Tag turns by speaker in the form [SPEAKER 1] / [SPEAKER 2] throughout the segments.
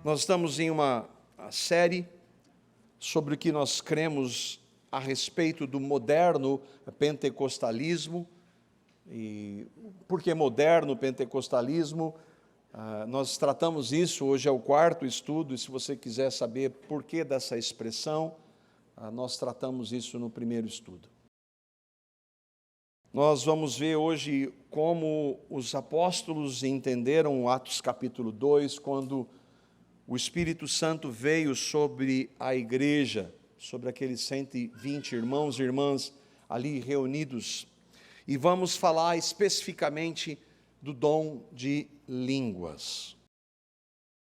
[SPEAKER 1] Nós estamos em uma série sobre o que nós cremos a respeito do moderno pentecostalismo. E por que moderno pentecostalismo? Nós tratamos isso, hoje é o quarto estudo, e se você quiser saber por que dessa expressão, nós tratamos isso no primeiro estudo. Nós vamos ver hoje como os apóstolos entenderam Atos capítulo 2, quando o Espírito Santo veio sobre a igreja, sobre aqueles 120 irmãos e irmãs ali reunidos. E vamos falar especificamente do dom de línguas.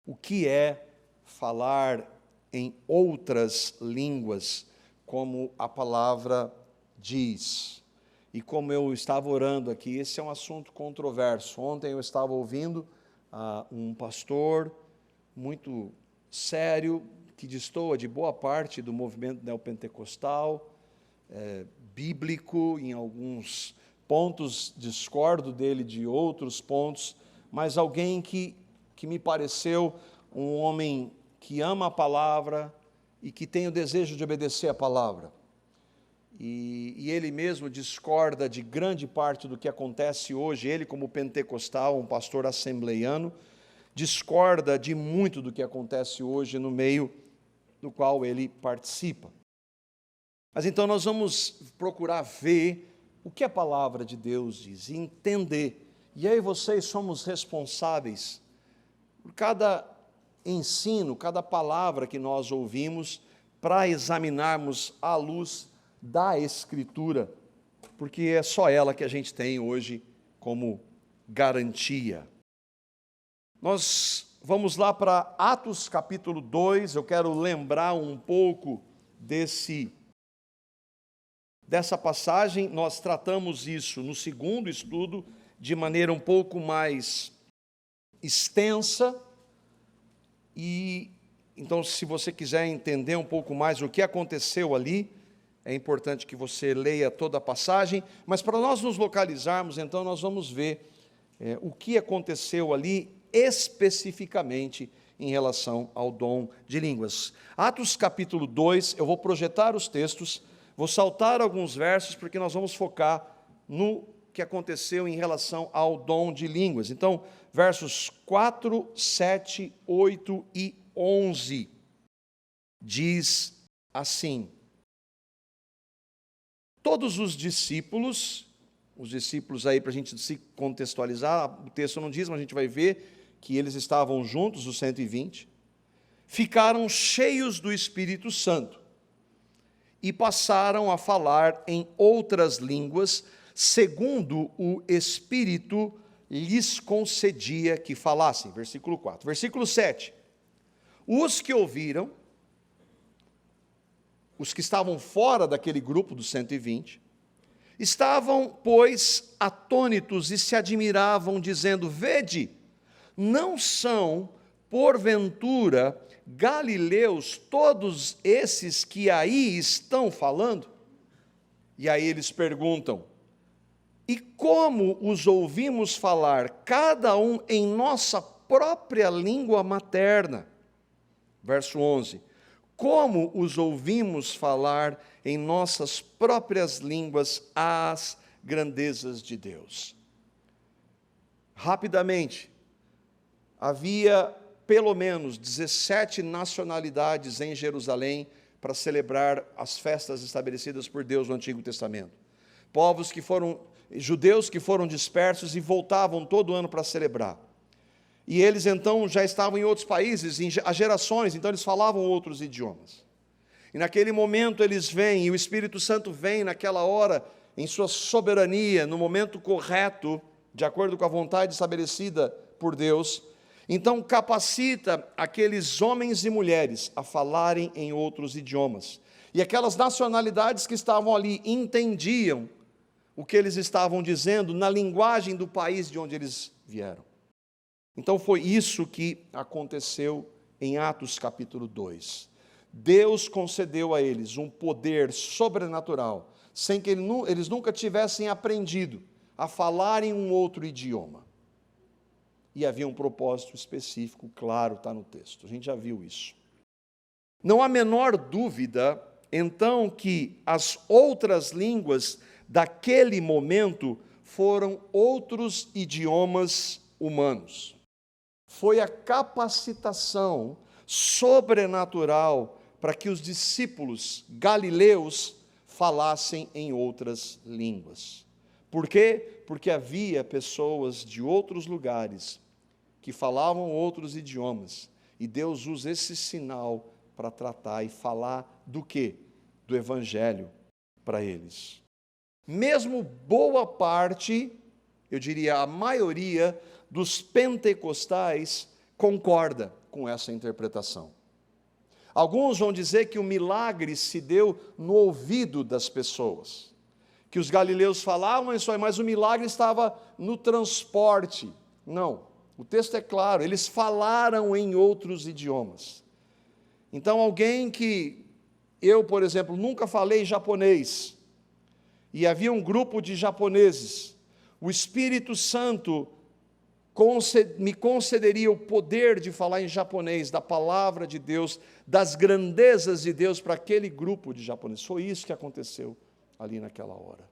[SPEAKER 1] O que é falar em outras línguas, como a palavra diz? E como eu estava orando aqui, esse é um assunto controverso. Ontem eu estava ouvindo um pastor muito sério, que destoa de boa parte do movimento neopentecostal, bíblico, em alguns pontos discordo dele de outros pontos, mas alguém que me pareceu um homem que ama a palavra e que tem o desejo de obedecer a palavra. E ele mesmo discorda de grande parte do que acontece hoje, ele como pentecostal, um pastor assembleiano, discorda de muito do que acontece hoje no meio do qual ele participa. Mas então nós vamos procurar ver o que a palavra de Deus diz, e entender. E aí vocês somos responsáveis por cada ensino, cada palavra que nós ouvimos, para examinarmos à luz da Escritura, porque é só ela que a gente tem hoje como garantia. Nós vamos lá para Atos capítulo 2, eu quero lembrar um pouco dessa passagem. Nós tratamos isso no segundo estudo, de maneira um pouco mais extensa, e então se você quiser entender um pouco mais o que aconteceu ali, é importante que você leia toda a passagem, mas para nós nos localizarmos, então nós vamos ver o que aconteceu ali, especificamente em relação ao dom de línguas. Atos capítulo 2, eu vou projetar os textos, vou saltar alguns versos, porque nós vamos focar no que aconteceu em relação ao dom de línguas. Então, versos 4, 7, 8 e 11, diz assim: todos os discípulos aí para a gente se contextualizar, o texto não diz, mas a gente vai ver que eles estavam juntos, os 120, ficaram cheios do Espírito Santo e passaram a falar em outras línguas, segundo o Espírito lhes concedia que falassem. Versículo 4. Versículo 7. Os que ouviram, os que estavam fora daquele grupo dos 120, estavam, pois, atônitos e se admiravam, dizendo: vede, não são, porventura, galileus todos esses que aí estão falando? E aí eles perguntam: e como os ouvimos falar, cada um em nossa própria língua materna? Verso 11. Como os ouvimos falar em nossas próprias línguas as grandezas de Deus? Rapidamente, havia pelo menos 17 nacionalidades em Jerusalém para celebrar as festas estabelecidas por Deus no Antigo Testamento. Judeus que foram dispersos e voltavam todo ano para celebrar. E eles então já estavam em outros países, há gerações, então eles falavam outros idiomas. E naquele momento eles vêm, e o Espírito Santo vem naquela hora, em sua soberania, no momento correto, de acordo com a vontade estabelecida por Deus. Então capacita aqueles homens e mulheres a falarem em outros idiomas. E aquelas nacionalidades que estavam ali entendiam o que eles estavam dizendo na linguagem do país de onde eles vieram. Então foi isso que aconteceu em Atos capítulo 2. Deus concedeu a eles um poder sobrenatural, sem que eles nunca tivessem aprendido a falar em um outro idioma. e havia um propósito específico, claro, está no texto. A gente já viu isso. Não há menor dúvida, então, que as outras línguas daquele momento foram outros idiomas humanos. Foi a capacitação sobrenatural para que os discípulos galileus falassem em outras línguas. Por quê? Porque havia pessoas de outros lugares que falavam outros idiomas, e Deus usa esse sinal para tratar e falar do quê? Do Evangelho para eles. Mesmo boa parte, eu diria a maioria, dos pentecostais concorda com essa interpretação. Alguns vão dizer que o milagre se deu no ouvido das pessoas, que os galileus falavam isso aí, mas o milagre estava no transporte. Não, o texto é claro, eles falaram em outros idiomas. Então, alguém que eu, por exemplo, nunca falei japonês, e havia um grupo de japoneses, o Espírito Santo me concederia o poder de falar em japonês, da palavra de Deus, das grandezas de Deus para aquele grupo de japoneses. Foi isso que aconteceu ali naquela hora.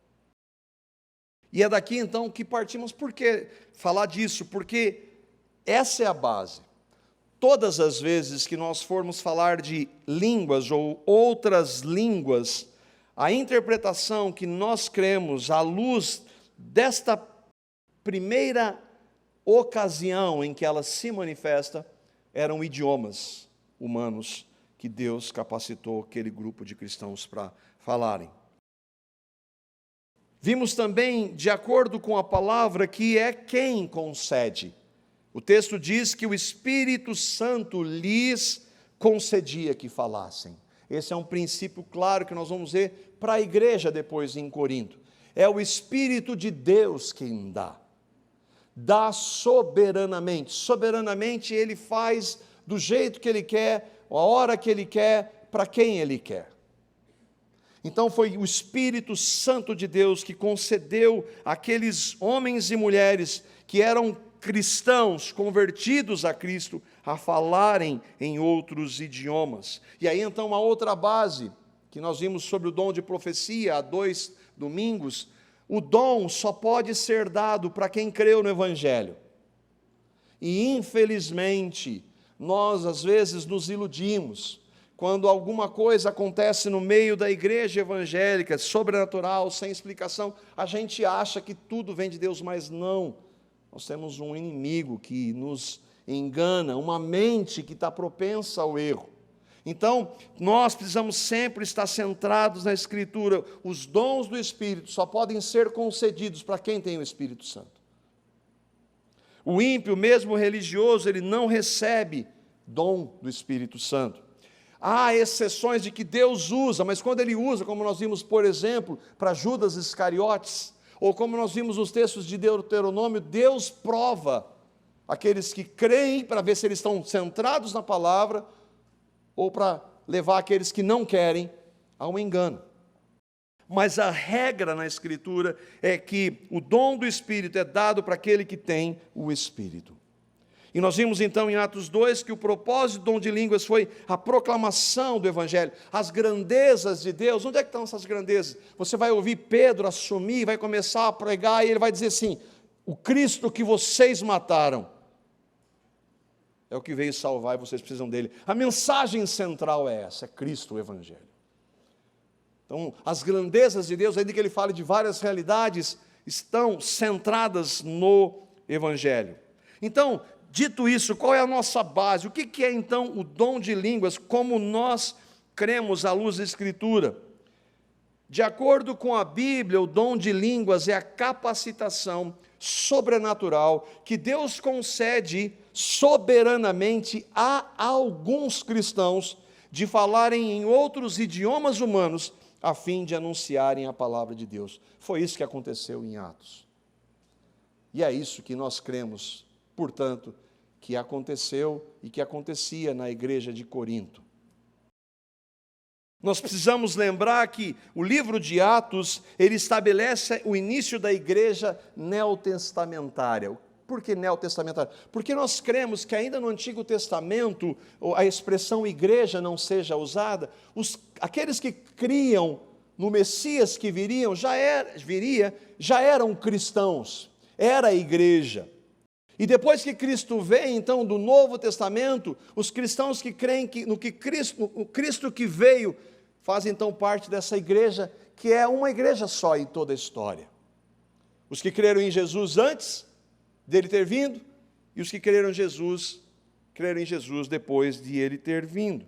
[SPEAKER 1] E é daqui então que partimos. Por que falar disso? Porque essa é a base. Todas as vezes que nós formos falar de línguas ou outras línguas, a interpretação que nós cremos à luz desta primeira ocasião em que ela se manifesta, eram idiomas humanos que Deus capacitou aquele grupo de cristãos para falarem. Vimos também, de acordo com a palavra, que é quem concede. O texto diz que o Espírito Santo lhes concedia que falassem. Esse é um princípio claro que nós vamos ver para a igreja depois em Corinto. É o Espírito de Deus quem dá. Dá soberanamente. Soberanamente Ele faz do jeito que Ele quer, a hora que Ele quer, para quem Ele quer. Então foi o Espírito Santo de Deus que concedeu àqueles homens e mulheres que eram cristãos, convertidos a Cristo, a falarem em outros idiomas. E aí então uma outra base, que nós vimos sobre o dom de profecia há 2 domingos, o dom só pode ser dado para quem creu no Evangelho. E infelizmente, nós às vezes nos iludimos, quando alguma coisa acontece no meio da igreja evangélica, sobrenatural, sem explicação, a gente acha que tudo vem de Deus, mas não. Nós temos um inimigo que nos engana, uma mente que está propensa ao erro. Então, nós precisamos sempre estar centrados na Escritura. Os dons do Espírito só podem ser concedidos para quem tem o Espírito Santo. O ímpio, mesmo religioso, ele não recebe dom do Espírito Santo. Há exceções de que Deus usa, mas quando Ele usa, como nós vimos, por exemplo, para Judas Iscariotes, ou como nós vimos nos textos de Deuteronômio, Deus prova aqueles que creem para ver se eles estão centrados na palavra, ou para levar aqueles que não querem ao engano. Mas a regra na Escritura é que o dom do Espírito é dado para aquele que tem o Espírito. E nós vimos então em Atos 2 que o propósito do dom de línguas foi a proclamação do Evangelho, as grandezas de Deus. Onde é que estão essas grandezas? Você vai ouvir Pedro assumir, vai começar a pregar e ele vai dizer assim: o Cristo que vocês mataram é o que veio salvar e vocês precisam dele. A mensagem central é essa, é Cristo, o Evangelho. Então, as grandezas de Deus, ainda que ele fale de várias realidades, estão centradas no Evangelho. Então, dito isso, qual é a nossa base? O que é então o dom de línguas, como nós cremos à luz da Escritura? De acordo com a Bíblia, o dom de línguas é a capacitação sobrenatural que Deus concede soberanamente a alguns cristãos de falarem em outros idiomas humanos a fim de anunciarem a palavra de Deus. Foi isso que aconteceu em Atos. E é isso que nós cremos, portanto, que aconteceu e que acontecia na igreja de Corinto. Nós precisamos lembrar que o livro de Atos, ele estabelece o início da igreja neotestamentária. Por que neotestamentário? Porque nós cremos que ainda no Antigo Testamento a expressão igreja não seja usada. Aqueles que criam no Messias que viria, já eram cristãos, era a igreja. E depois que Cristo vem, então, do Novo Testamento, os cristãos que creem no Cristo que veio, fazem então parte dessa igreja, que é uma igreja só em toda a história. Os que creram em Jesus antes dele ter vindo, e os que creram em Jesus depois de ele ter vindo.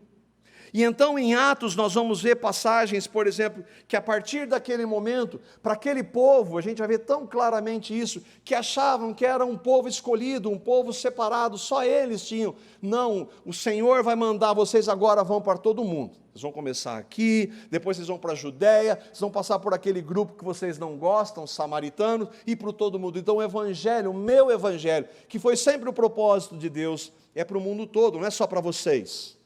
[SPEAKER 1] E então em Atos nós vamos ver passagens, por exemplo, que a partir daquele momento, para aquele povo, a gente vai ver tão claramente isso, que achavam que era um povo escolhido, um povo separado, só eles tinham. Não, o Senhor vai mandar, vocês agora vão para todo mundo. Vocês vão começar aqui, depois vocês vão para a Judéia, vocês vão passar por aquele grupo que vocês não gostam, os samaritanos, e para todo mundo. Então o evangelho, o meu evangelho, que foi sempre o propósito de Deus, é para o mundo todo, não é só para vocês.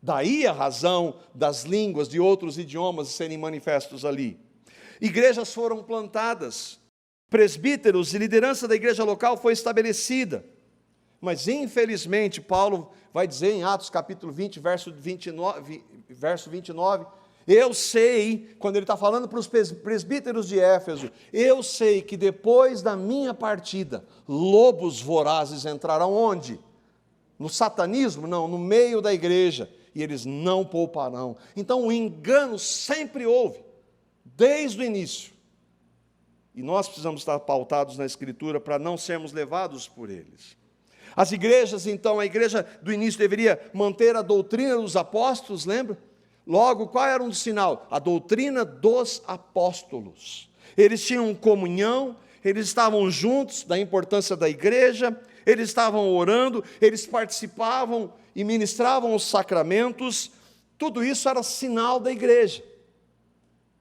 [SPEAKER 1] Daí a razão das línguas de outros idiomas serem manifestos ali. Igrejas foram plantadas, presbíteros e liderança da igreja local foi estabelecida. Mas infelizmente, Paulo vai dizer em Atos capítulo 20, verso 29, eu sei, quando ele está falando para os presbíteros de Éfeso, eu sei que depois da minha partida, lobos vorazes entrarão onde? No satanismo? Não, no meio da igreja. E eles não pouparão. Então o engano sempre houve, desde o início. E nós precisamos estar pautados na Escritura para não sermos levados por eles. As igrejas, então, a igreja do início deveria manter a doutrina dos apóstolos, lembra? Logo, qual era um sinal? A doutrina dos apóstolos. Eles tinham comunhão, eles estavam juntos, da importância da igreja, eles estavam orando, eles participavam e ministravam os sacramentos, tudo isso era sinal da igreja.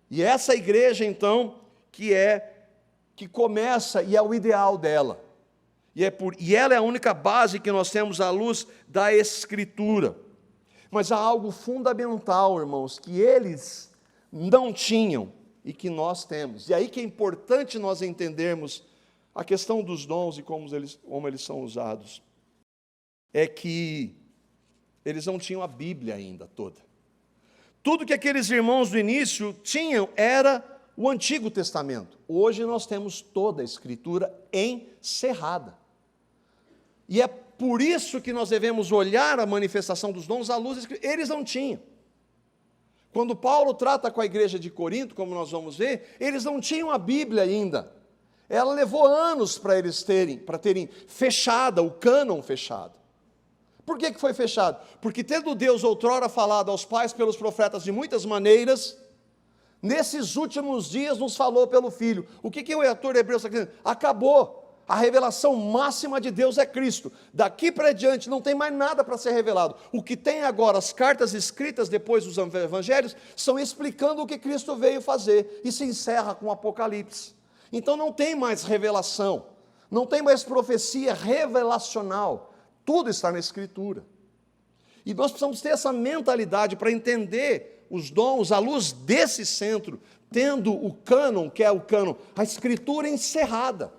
[SPEAKER 1] E essa igreja, então, que começa e é o ideal dela. E ela é a única base que nós temos à luz da Escritura. Mas há algo fundamental, irmãos, que eles não tinham e que nós temos. E aí que é importante nós entendermos a questão dos dons e como eles são usados. É que eles não tinham a Bíblia ainda toda. Tudo que aqueles irmãos do início tinham era o Antigo Testamento. Hoje nós temos toda a Escritura encerrada. E é por isso que nós devemos olhar a manifestação dos dons à luz da Escritura. Eles não tinham. Quando Paulo trata com a igreja de Corinto, como nós vamos ver, eles não tinham a Bíblia ainda. Ela levou anos para terem fechada, o cânon fechado. Por que foi fechado? Porque tendo Deus outrora falado aos pais pelos profetas de muitas maneiras, nesses últimos dias nos falou pelo Filho. O que o autor de Hebreus está dizendo? Acabou. A revelação máxima de Deus é Cristo. Daqui para diante não tem mais nada para ser revelado. O que tem agora, as cartas escritas depois dos evangelhos, são explicando o que Cristo veio fazer. E se encerra com o Apocalipse. Então não tem mais revelação. Não tem mais profecia revelacional. Tudo está na Escritura. E nós precisamos ter essa mentalidade para entender os dons à luz desse centro, tendo o cânon, que é o cânon, a Escritura encerrada.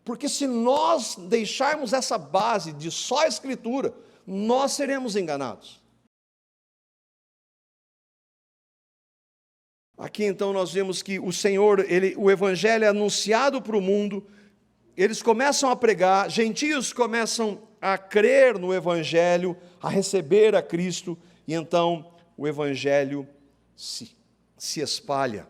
[SPEAKER 1] Porque se nós deixarmos essa base de só a Escritura, nós seremos enganados. Aqui então nós vemos que o Senhor, o Evangelho é anunciado para o mundo, eles começam a pregar, gentios começam a crer no Evangelho, a receber a Cristo, e então o Evangelho se espalha.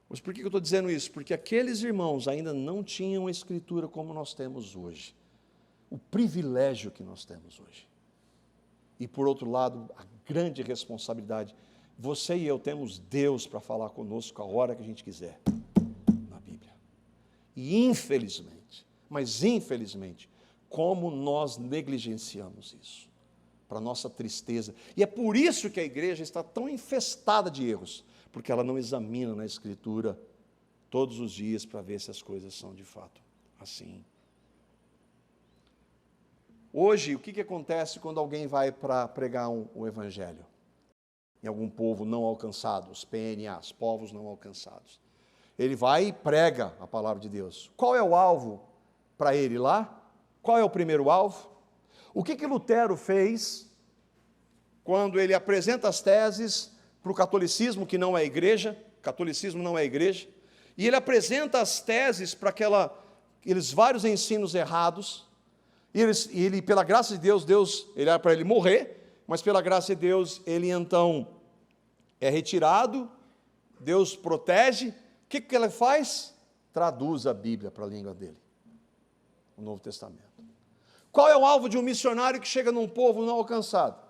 [SPEAKER 1] Mas por que eu estou dizendo isso? Porque aqueles irmãos ainda não tinham a Escritura como nós temos hoje, o privilégio que nós temos hoje. E por outro lado, a grande responsabilidade, você e eu temos Deus para falar conosco a hora que a gente quiser. E infelizmente, como nós negligenciamos isso, para nossa tristeza. E é por isso que a igreja está tão infestada de erros, porque ela não examina na Escritura todos os dias para ver se as coisas são de fato assim. Hoje, o que acontece quando alguém vai para pregar um evangelho? Em algum povo não alcançado, os PNAs, povos não alcançados. Ele vai e prega a palavra de Deus. Qual é o alvo para ele lá? Qual é o primeiro alvo? O que Lutero fez quando ele apresenta as teses para o catolicismo, que não é igreja? Catolicismo não é igreja. E ele apresenta as teses para aqueles vários ensinos errados. E ele, pela graça de Deus, ele era para ele morrer, mas pela graça de Deus, ele então é retirado, Deus protege. O que ele faz? Traduz a Bíblia para a língua dele, o Novo Testamento. Qual é o alvo de um missionário que chega num povo não alcançado?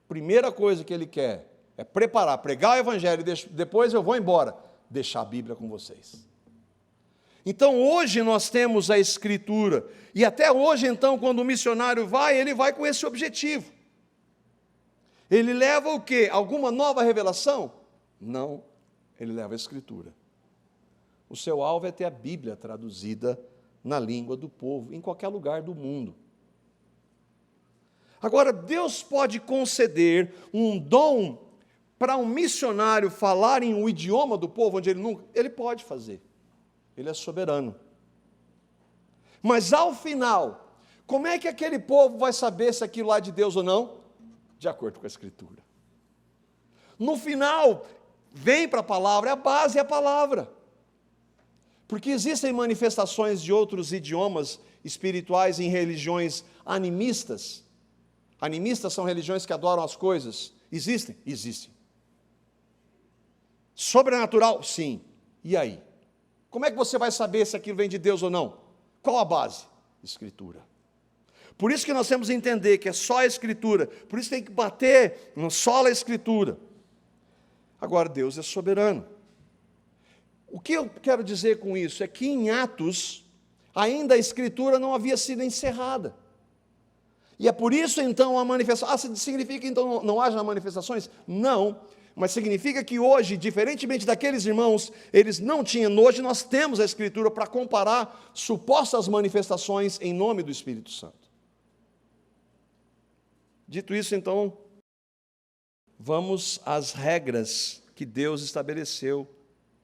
[SPEAKER 1] Primeira coisa que ele quer é pregar o evangelho, e depois eu vou embora, deixar a Bíblia com vocês. Então hoje nós temos a Escritura, e até hoje então quando o missionário vai, ele vai com esse objetivo. Ele leva o quê? Alguma nova revelação? Não, ele leva a Escritura. O seu alvo é ter a Bíblia traduzida na língua do povo, em qualquer lugar do mundo. Agora, Deus pode conceder um dom para um missionário falar em um idioma do povo onde ele pode fazer. Ele é soberano. Mas ao final, como é que aquele povo vai saber se aquilo lá é de Deus ou não? De acordo com a Escritura. No final, vem para a palavra, a base é a palavra. Porque existem manifestações de outros idiomas espirituais em religiões animistas. Animistas são religiões que adoram as coisas. Existem? Existem. Sobrenatural? Sim. E aí? Como é que você vai saber se aquilo vem de Deus ou não? Qual a base? Escritura. Por isso que nós temos que entender que é só a Escritura. Por isso tem que bater no só a Escritura. Agora, Deus é soberano. O que eu quero dizer com isso? É que em Atos, ainda a Escritura não havia sido encerrada. E é por isso, então, a manifestação. Significa que, então, não haja manifestações? Não. Mas significa que hoje, diferentemente daqueles irmãos, eles não tinham, hoje nós temos a Escritura para comparar supostas manifestações em nome do Espírito Santo. Dito isso, então, vamos às regras que Deus estabeleceu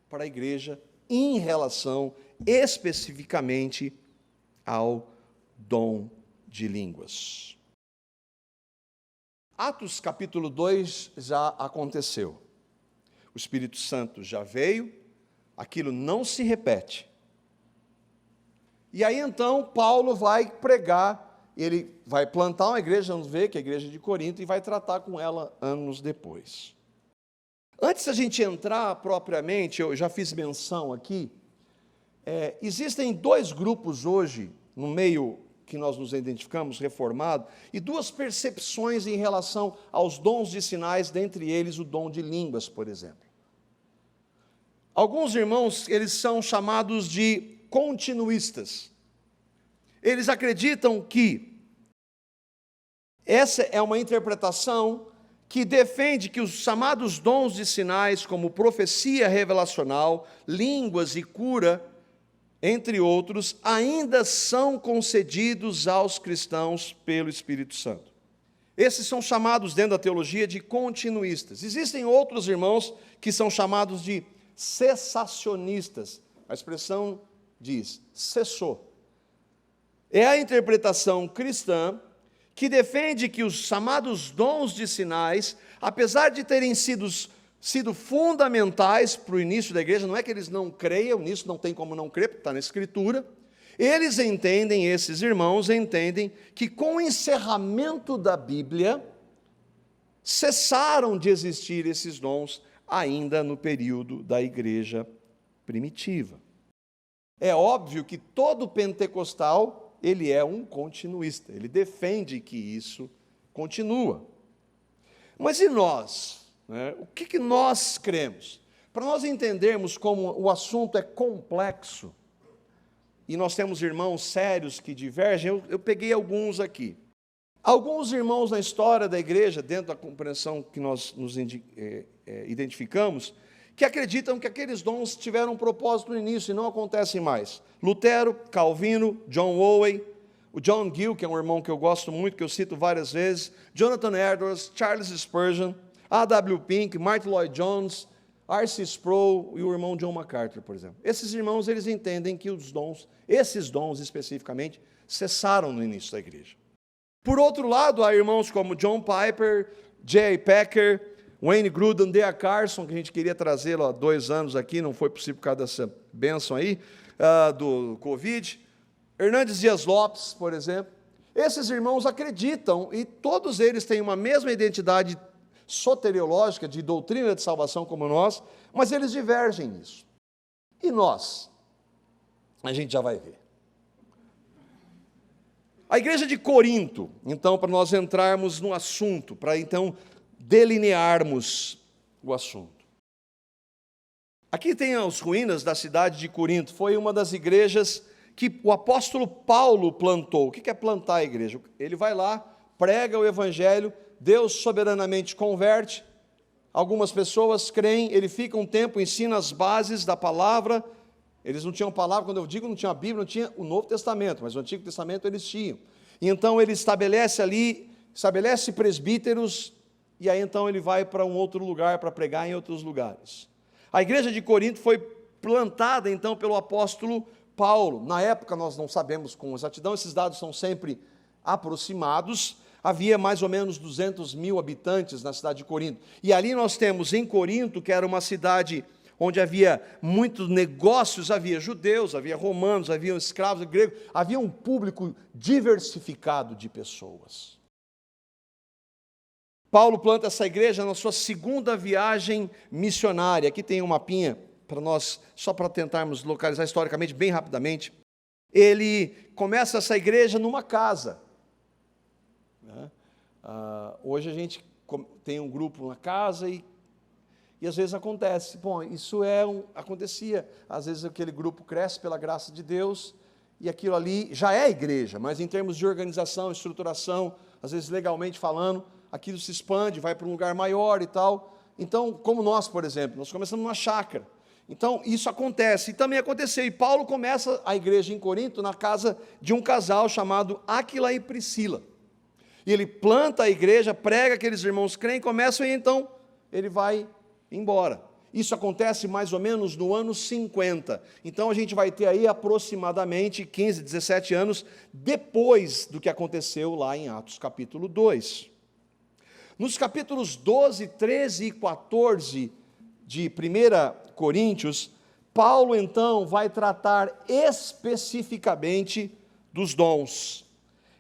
[SPEAKER 1] para a igreja em relação especificamente ao dom de línguas. Atos capítulo 2 já aconteceu. O Espírito Santo já veio, aquilo não se repete. E aí então Paulo vai pregar, ele vai plantar uma igreja, vamos ver que é a igreja de Corinto, e vai tratar com ela anos depois. Antes da gente entrar propriamente, eu já fiz menção aqui, existem dois grupos hoje, no meio que nós nos identificamos, reformado, e duas percepções em relação aos dons de sinais, dentre eles o dom de línguas, por exemplo. Alguns irmãos, eles são chamados de continuistas. Eles acreditam que essa é uma interpretação que defende que os chamados dons de sinais, como profecia revelacional, línguas e cura, entre outros, ainda são concedidos aos cristãos pelo Espírito Santo. Esses são chamados, dentro da teologia, de continuistas. Existem outros irmãos que são chamados de cessacionistas. A expressão diz, cessou. É a interpretação cristã que defende que os chamados dons de sinais, apesar de terem sido fundamentais para o início da igreja, não é que eles não creiam nisso, não tem como não crer, porque está na Escritura, eles entendem, esses irmãos entendem, que com o encerramento da Bíblia, cessaram de existir esses dons ainda no período da igreja primitiva. É óbvio que todo pentecostal, ele é um continuista, ele defende que isso continua. Mas e nós? O que nós cremos? Para nós entendermos como o assunto é complexo, e nós temos irmãos sérios que divergem, eu peguei alguns aqui. Alguns irmãos na história da igreja, dentro da compreensão que nós nos identificamos, que acreditam que aqueles dons tiveram um propósito no início e não acontecem mais. Lutero, Calvino, John Owen, o John Gill, que é um irmão que eu gosto muito, que eu cito várias vezes, Jonathan Edwards, Charles Spurgeon, A.W. Pink, Martin Lloyd Jones, R.C. Sproul e o irmão John MacArthur, por exemplo. Esses irmãos, eles entendem que os dons, esses dons especificamente, cessaram no início da igreja. Por outro lado, há irmãos como John Piper, J.I. Packer, Wayne Grudem, D.A. Carson, que a gente queria trazê-lo há 2 anos aqui, não foi possível por causa dessa bênção aí, do Covid. Hernandes Dias Lopes, por exemplo. Esses irmãos acreditam, e todos eles têm uma mesma identidade soteriológica, de doutrina de salvação como nós, mas eles divergem nisso. E nós? A gente já vai ver. A igreja de Corinto, então, para nós entrarmos no assunto, para então delinearmos o assunto. Aqui tem as ruínas da cidade de Corinto, foi uma das igrejas que o apóstolo Paulo plantou. O que é plantar a igreja? Ele vai lá, prega o evangelho, Deus soberanamente converte, algumas pessoas creem, ele fica um tempo, ensina as bases da palavra. Eles não tinham palavra, quando eu digo não tinha a Bíblia, não tinha o Novo Testamento, mas o Antigo Testamento eles tinham. E então ele estabelece presbíteros, e aí então ele vai para um outro lugar, para pregar em outros lugares. A igreja de Corinto foi plantada então pelo apóstolo Paulo. Na época nós não sabemos com exatidão, esses dados são sempre aproximados. Havia mais ou menos 200 mil habitantes na cidade de Corinto. E ali nós temos em Corinto, que era uma cidade onde havia muitos negócios, havia judeus, havia romanos, havia escravos, gregos, havia um público diversificado de pessoas. Paulo planta essa igreja na sua segunda viagem missionária. Aqui tem um mapinha para nós, só para tentarmos localizar historicamente, bem rapidamente. Ele começa essa igreja numa casa. Hoje a gente tem um grupo na casa e às vezes acontece. Bom, isso acontecia. Às vezes aquele grupo cresce pela graça de Deus e aquilo ali já é igreja, mas em termos de organização, estruturação, às vezes legalmente falando, aquilo se expande, vai para um lugar maior e tal. Então, como nós, por exemplo, nós começamos numa chácara. Então, isso acontece. E também aconteceu. E Paulo começa a igreja em Corinto na casa de um casal chamado Áquila e Priscila. E ele planta a igreja, prega, aqueles irmãos creem, começam e então ele vai embora. Isso acontece mais ou menos no ano 50. Então a gente vai ter aí aproximadamente 15, 17 anos depois do que aconteceu lá em Atos capítulo 2. Nos capítulos 12, 13 e 14 de 1 Coríntios, Paulo então vai tratar especificamente dos dons.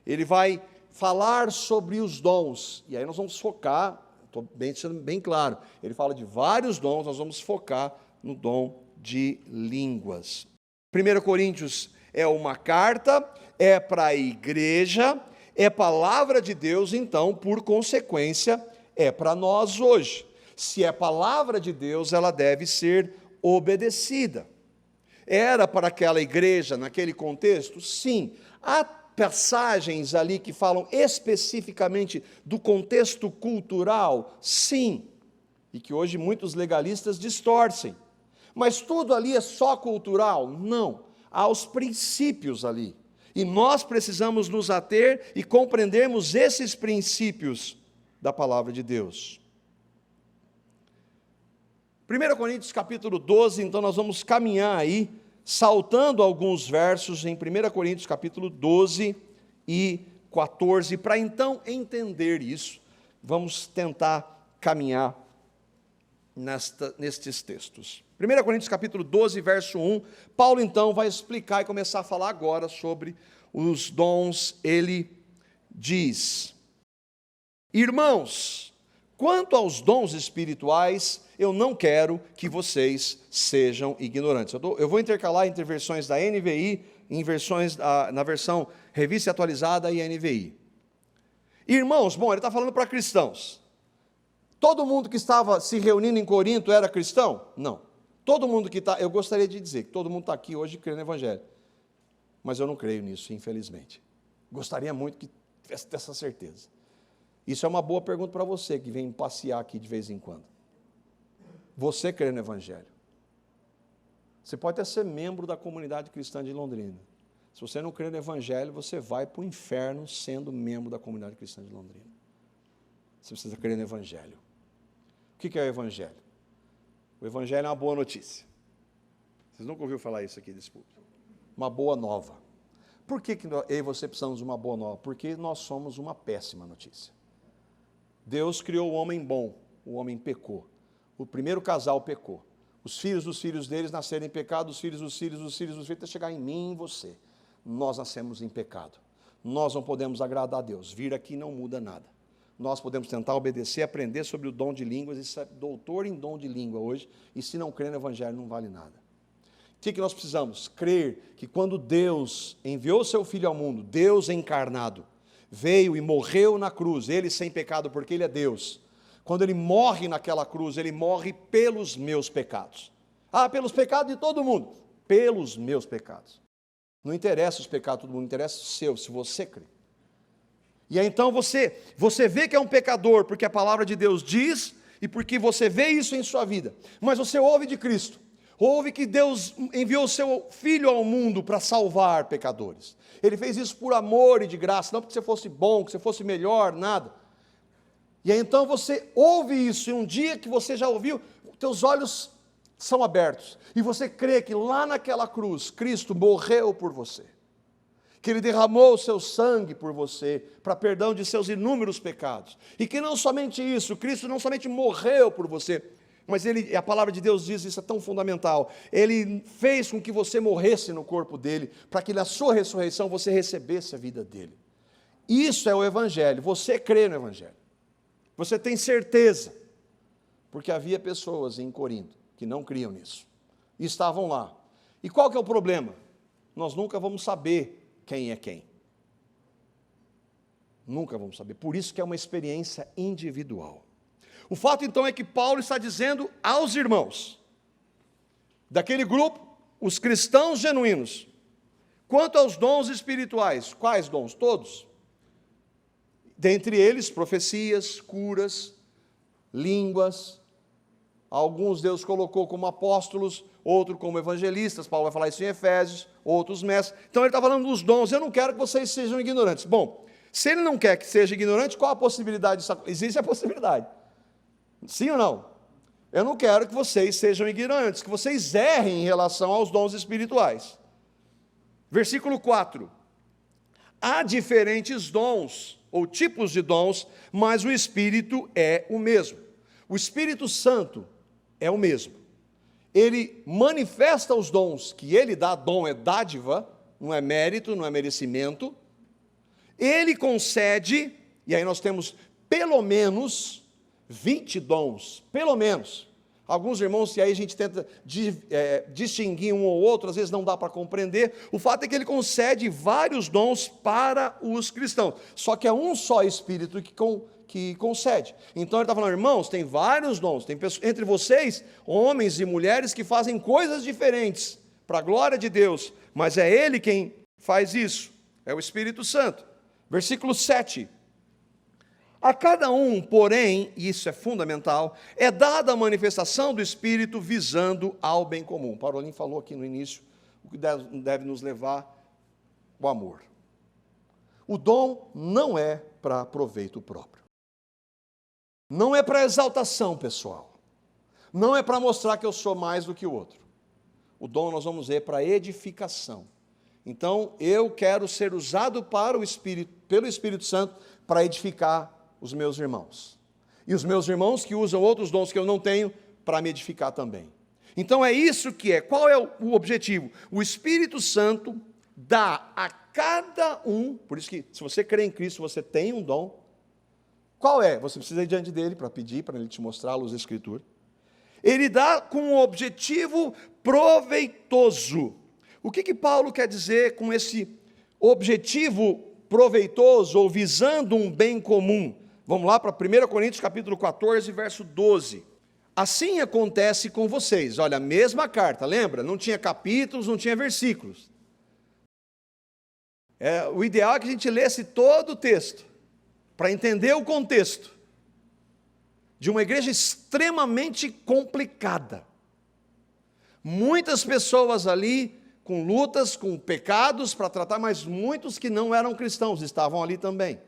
[SPEAKER 1] Ele vai falar sobre os dons, e aí nós vamos focar, estou sendo bem claro, ele fala de vários dons, nós vamos focar no dom de línguas. 1 Coríntios é uma carta, é para a igreja, é palavra de Deus, então, por consequência, é para nós hoje. Se é palavra de Deus, ela deve ser obedecida. Era para aquela igreja, naquele contexto? Sim. Há passagens ali que falam especificamente do contexto cultural? Sim. E que hoje muitos legalistas distorcem. Mas tudo ali é só cultural? Não. Há os princípios ali. E nós precisamos nos ater e compreendermos esses princípios da palavra de Deus. 1 Coríntios capítulo 12, então nós vamos caminhar aí, saltando alguns versos em 1 Coríntios capítulo 12 e 14, para então entender isso, vamos tentar caminhar nestes textos. 1 Coríntios capítulo 12, verso 1, Paulo então vai explicar e começar a falar agora sobre os dons. Ele diz: irmãos, quanto aos dons espirituais, eu não quero que vocês sejam ignorantes. Eu vou intercalar entre versões da NVI, na versão Revista Atualizada e NVI. Irmãos, bom, ele está falando para cristãos. Todo mundo que estava se reunindo em Corinto era cristão? Não. Todo mundo que está, eu gostaria de dizer que todo mundo está aqui hoje crendo no Evangelho. Mas eu não creio nisso, infelizmente. Gostaria muito que tivesse essa certeza. Isso é uma boa pergunta para você que vem passear aqui de vez em quando. Você crê no Evangelho? Você pode até ser membro da comunidade cristã de Londrina. Se você não crê no Evangelho, você vai para o inferno sendo membro da comunidade cristã de Londrina. Você precisa crer no Evangelho. O que é o Evangelho? O Evangelho é uma boa notícia. Vocês nunca ouviram falar isso aqui desse público? Uma boa nova. Por que eu e você precisamos de uma boa nova? Porque nós somos uma péssima notícia. Deus criou o homem bom, o homem pecou. O primeiro casal pecou. Os filhos dos filhos deles nasceram em pecado, os filhos dos filhos dos filhos dos filhos, até chegar em mim e em você. Nós nascemos em pecado. Nós não podemos agradar a Deus. Vir aqui não muda nada. Nós podemos tentar obedecer, aprender sobre o dom de línguas, e ser doutor em dom de língua hoje, e se não crer no Evangelho não vale nada. O que nós precisamos? Crer que quando Deus enviou seu Filho ao mundo, Deus encarnado, veio e morreu na cruz, Ele sem pecado, porque Ele é Deus. Quando Ele morre naquela cruz, Ele morre pelos meus pecados. Ah, pelos pecados de todo mundo. Pelos meus pecados. Não interessa os pecados de todo mundo, interessa o seu, se você crê. E aí então você vê que é um pecador, porque a palavra de Deus diz, e porque você vê isso em sua vida. Mas você ouve de Cristo. Ouve que Deus enviou o seu Filho ao mundo para salvar pecadores. Ele fez isso por amor e de graça, não porque você fosse bom, que você fosse melhor, nada. E aí então você ouve isso, e um dia que você já ouviu, teus olhos são abertos, e você crê que lá naquela cruz, Cristo morreu por você, que Ele derramou o seu sangue por você, para perdão de seus inúmeros pecados, e que não somente isso, Cristo não somente morreu por você, mas a palavra de Deus diz, isso é tão fundamental, Ele fez com que você morresse no corpo dEle, para que na sua ressurreição você recebesse a vida dEle. Isso é o Evangelho, você crê no Evangelho, você tem certeza, porque havia pessoas em Corinto que não criam nisso, e estavam lá. E qual que é o problema? Nós nunca vamos saber quem é quem. Nunca vamos saber, por isso que é uma experiência individual. O fato então é que Paulo está dizendo aos irmãos, daquele grupo, os cristãos genuínos, quanto aos dons espirituais, quais dons? Todos. Dentre eles, profecias, curas, línguas, alguns Deus colocou como apóstolos, outros como evangelistas, Paulo vai falar isso em Efésios, outros mestres. Então ele está falando dos dons, eu não quero que vocês sejam ignorantes. Bom, se ele não quer que seja ignorante, qual a possibilidade disso? Existe a possibilidade. Sim ou não? Eu não quero que vocês sejam ignorantes, que vocês errem em relação aos dons espirituais. Versículo 4. Há diferentes dons, ou tipos de dons, mas o Espírito é o mesmo. O Espírito Santo é o mesmo. Ele manifesta os dons que Ele dá, dom é dádiva, não é mérito, não é merecimento. Ele concede, e aí nós temos pelo menos 20 dons, pelo menos. Alguns irmãos, e aí a gente tenta distinguir um ou outro, às vezes não dá para compreender. O fato é que Ele concede vários dons para os cristãos. Só que é um só Espírito que concede. Então Ele está falando, irmãos, tem vários dons. Tem pessoas, entre vocês, homens e mulheres que fazem coisas diferentes, para a glória de Deus. Mas é Ele quem faz isso. É o Espírito Santo. Versículo 7. A cada um, porém, e isso é fundamental, é dada a manifestação do Espírito visando ao bem comum. Parolim falou aqui no início, o que deve nos levar ao amor. O dom não é para proveito próprio. Não é para exaltação pessoal. Não é para mostrar que eu sou mais do que o outro. O dom nós vamos ver para edificação. Então, eu quero ser usado pelo Espírito Santo para edificar os meus irmãos. E os meus irmãos que usam outros dons que eu não tenho para me edificar também. Então é isso que é. Qual é o objetivo? O Espírito Santo dá a cada um, por isso que se você crê em Cristo, você tem um dom. Qual é? Você precisa ir diante dele para pedir, para ele te mostrar a luz da Escritura. Ele dá com um objetivo proveitoso. O que Paulo quer dizer com esse objetivo proveitoso ou visando um bem comum? Vamos lá para 1 Coríntios capítulo 14, verso 12. Assim acontece com vocês. Olha, a mesma carta, lembra? Não tinha capítulos, não tinha versículos. O ideal é que a gente lesse todo o texto, para entender o contexto de uma igreja extremamente complicada. Muitas pessoas ali com lutas, com pecados para tratar, mas muitos que não eram cristãos estavam ali também.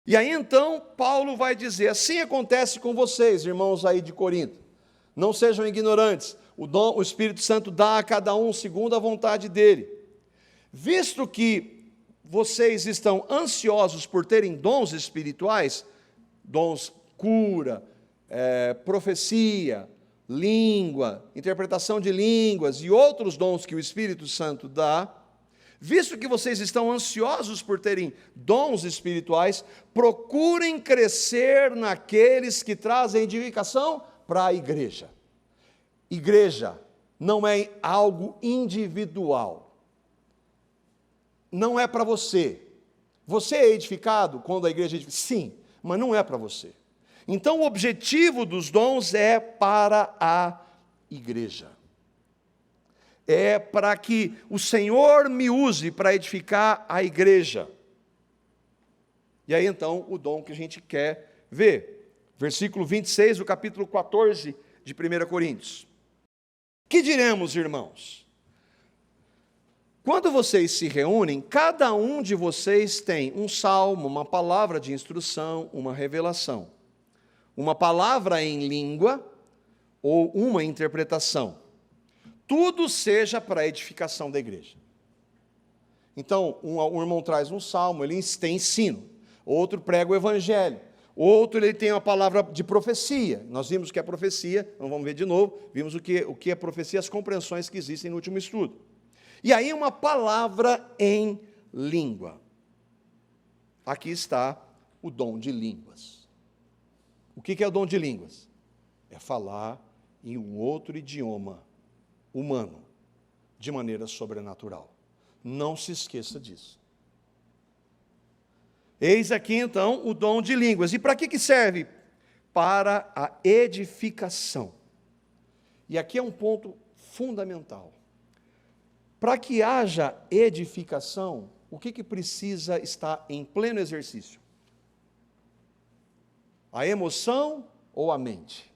[SPEAKER 1] E aí então Paulo vai dizer, assim acontece com vocês, irmãos aí de Corinto. Não sejam ignorantes. O Espírito Santo dá a cada um segundo a vontade dele. Visto que vocês estão ansiosos por terem dons espirituais, dons cura, profecia, língua, interpretação de línguas e outros dons que o Espírito Santo dá, visto que vocês estão ansiosos por terem dons espirituais, procurem crescer naqueles que trazem edificação para a igreja. Igreja não é algo individual. Não é para você. Você é edificado quando a igreja é edificada? Sim, mas não é para você. Então, o objetivo dos dons é para a igreja. É para que o Senhor me use para edificar a igreja. E aí, então, o dom que a gente quer ver. Versículo 26 do capítulo 14 de 1 Coríntios. Que diremos, irmãos? Quando vocês se reúnem, cada um de vocês tem um salmo, uma palavra de instrução, uma revelação, uma palavra em língua ou uma interpretação. Tudo seja para a edificação da igreja. Então, um irmão traz um salmo, ele tem ensino. Outro prega o evangelho. Outro, ele tem uma palavra de profecia. Nós vimos o que é profecia, não vamos ver de novo. Vimos o que é profecia, as compreensões que existem no último estudo. E aí, uma palavra em língua. Aqui está o dom de línguas. O que é o dom de línguas? É falar em um outro idioma humano, de maneira sobrenatural. Não se esqueça disso. Eis aqui, então, o dom de línguas. E para que serve? Para a edificação. E aqui é um ponto fundamental. Para que haja edificação, o que precisa estar em pleno exercício? A emoção ou a mente?